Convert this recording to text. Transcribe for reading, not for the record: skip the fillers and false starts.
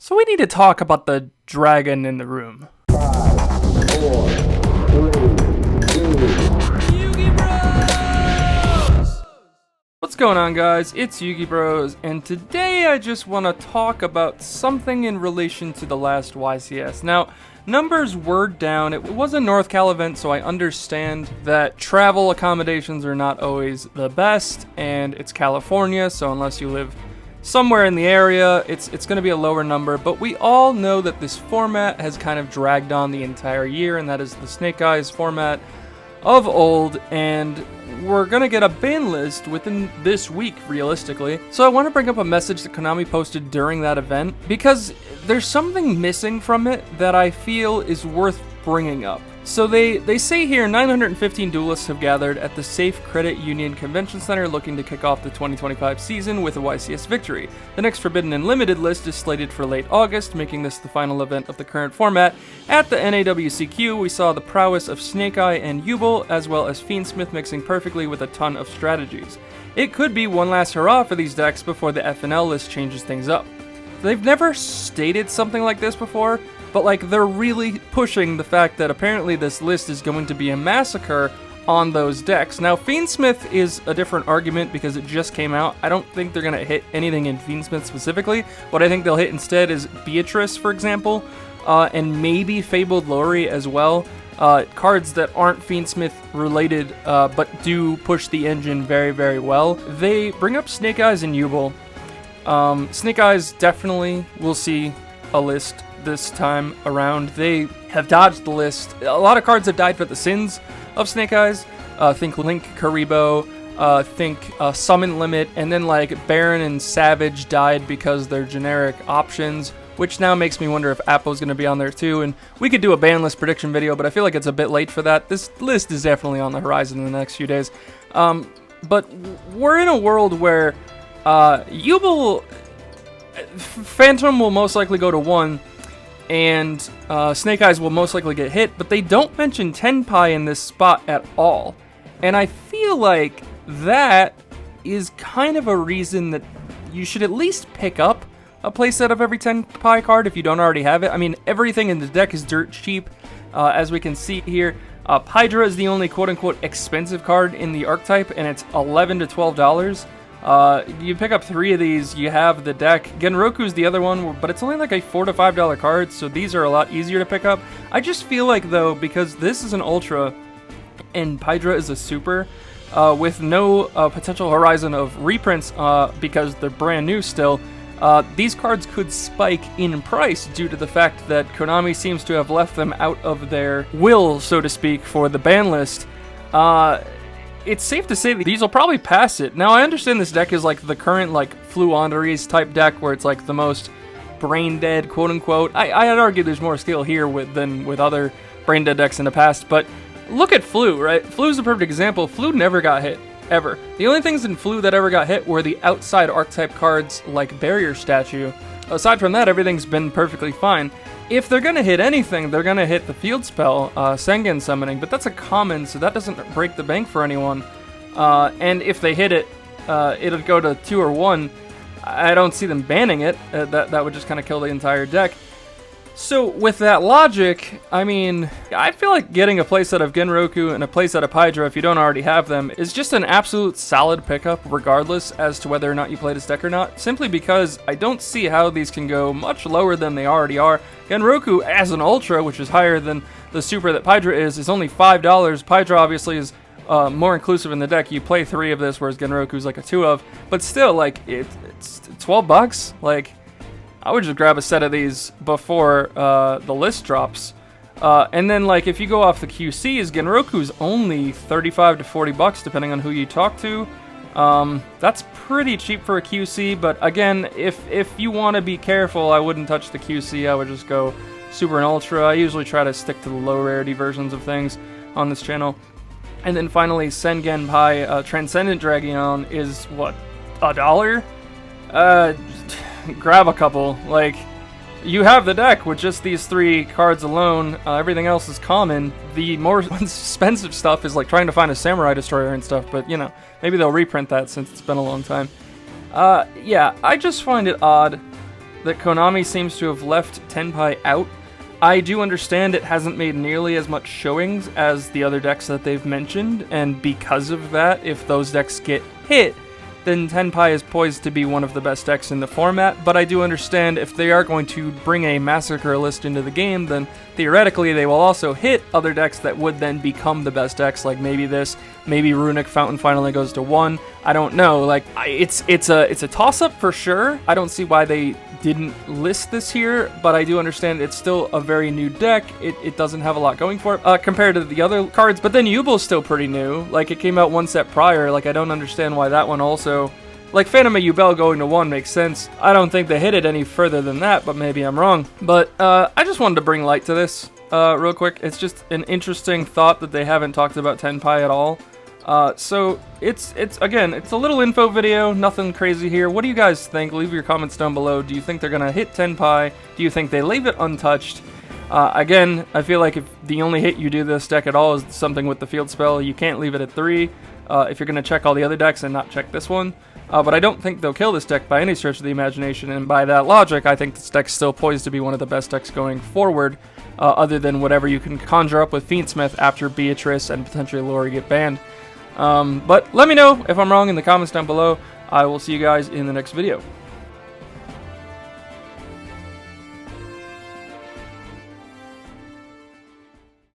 So we need to talk about the dragon in the room. 5, 4, 3, 2. Yu-Gi Bros! What's going on, guys? It's Yu-Gi Bros, and today I just want to talk about something in relation to the last YCS. Now, numbers were down. It was a NorthCal event, so I understand that travel accommodations are not always the best, and it's California, so unless you live somewhere in the area, it's going to be a lower number, but we all know that this format has kind of dragged on the entire year, and that is the Snake Eyes format of old, and we're going to get a ban list within this week, realistically. So I want to bring up a message that Konami posted during that event, because there's something missing from it that I feel is worth bringing up. So they say here 915 duelists have gathered at the Safe Credit Union Convention Center looking to kick off the 2025 season with a YCS victory. The next Forbidden and Limited list is slated for late August, making this the final event of the current format. At the NAWCQ, we saw the prowess of Snake Eye and Yubel, as well as Fiendsmith mixing perfectly with a ton of strategies. It could be one last hurrah for these decks before the FNL list changes things up. They've never stated something like this before, but like they're really pushing the fact that apparently this list is going to be a massacre on those decks. Now, Fiendsmith is a different argument because it just came out. I don't think they're going to hit anything in Fiendsmith specifically. What I think they'll hit instead is Beatrice, for example, and maybe Fabled Lori as well. Cards that aren't Fiendsmith related, but do push the engine very, very well. They bring up Snake Eyes and Yubel. Snake Eyes definitely will see a list this time around. They have dodged the list. A lot of cards have died for the sins of Snake Eyes. Think Link Karibo, think Summon Limit, and then like Baron and Savage died because they're generic options, which now makes me wonder if Appo's going to be on there too. And we could do a ban list prediction video, but I feel like it's a bit late for that. This list is definitely on the horizon in the next few days. But we're in a world where Yubel Phantom will most likely go to 1, and Snake Eyes will most likely get hit, but they don't mention Tenpai in this spot at all. And I feel like that is kind of a reason that you should at least pick up a playset of every Tenpai card if you don't already have it. I mean, everything in the deck is dirt cheap, as we can see here. Hydra is the only quote-unquote expensive card in the archetype, and it's $11 to $12. You pick up 3 of these, you have the deck. Genroku's the other one, but it's only like a $4 to $5 card, so these are a lot easier to pick up. I just feel like, though, because this is an Ultra and Hydra is a Super, with no potential horizon of reprints because they're brand new still, these cards could spike in price due to the fact that Konami seems to have left them out of their will, so to speak, for the ban list. It's safe to say that these will probably pass it. Now, I understand this deck is like the current like Fluanderies type deck where it's like the most brain dead, quote unquote. I'd argue there's more skill here than with other brain dead decks in the past, but look at Flu, right? Flu's a perfect example. Flu never got hit, ever. The only things in Flu that ever got hit were the outside archetype cards like Barrier Statue. Aside from that, everything's been perfectly fine. If they're going to hit anything, they're going to hit the field spell, Sengen Summoning, but that's a common, so that doesn't break the bank for anyone. And if they hit it, it'll go to 2 or 1. I don't see them banning it. That would just kind of kill the entire deck. So with that logic, I mean, I feel like getting a playset of Genroku and a playset of Hydra, if you don't already have them, is just an absolute solid pickup regardless as to whether or not you play this deck or not, simply because I don't see how these can go much lower than they already are. Genroku as an Ultra, which is higher than the Super that Hydra is only $5. Hydra obviously is more inclusive in the deck. You play 3 of this, whereas Genroku's like a 2 of, but still, like, it's $12. Like, I would just grab a set of these before the list drops. And then, like, if you go off the QCs, Genroku's only $35 to $40, depending on who you talk to. That's pretty cheap for a QC, but again, if you want to be careful, I wouldn't touch the QC. I would just go Super and Ultra. I usually try to stick to the low rarity versions of things on this channel. And then finally, Sengen Pai Transcendent Dragon is, what, $1? Grab a couple. Like, you have the deck with just these 3 cards alone. Everything else is common. The more expensive stuff is like trying to find a Samurai Destroyer and stuff, but you know, maybe they'll reprint that since it's been a long time. Yeah, I just find it odd that Konami seems to have left Tenpai out. I do understand it hasn't made nearly as much showings as the other decks that they've mentioned, and because of that, if those decks get hit, then Tenpai is poised to be one of the best decks in the format, but I do understand if they are going to bring a Massacre list into the game, then theoretically they will also hit other decks that would then become the best decks, like maybe this, maybe Runic Fountain finally goes to 1, I don't know, like, it's a toss-up for sure. I don't see why they didn't list this here, but I do understand it's still a very new deck. It doesn't have a lot going for it compared to the other cards, but then Yubel's still pretty new. Like, it came out one set prior. Like, I don't understand why that one also... Like, Phantom of Yubel going to 1 makes sense. I don't think they hit it any further than that, but maybe I'm wrong. But I just wanted to bring light to this real quick. It's just an interesting thought that they haven't talked about Tenpai at all. So it's a little info video, nothing crazy here. What do you guys think? Leave your comments down below. Do you think they're gonna hit Tenpai? Do you think they leave it untouched? Again, I feel like if the only hit you do this deck at all is something with the field spell, you can't leave it at 3 if you're gonna check all the other decks and not check this one. But I don't think they'll kill this deck by any stretch of the imagination, and by that logic, I think this deck's still poised to be one of the best decks going forward, other than whatever you can conjure up with Fiendsmith after Beatrice and potentially Lori get banned. But let me know if I'm wrong in the comments down below. I will see you guys in the next video.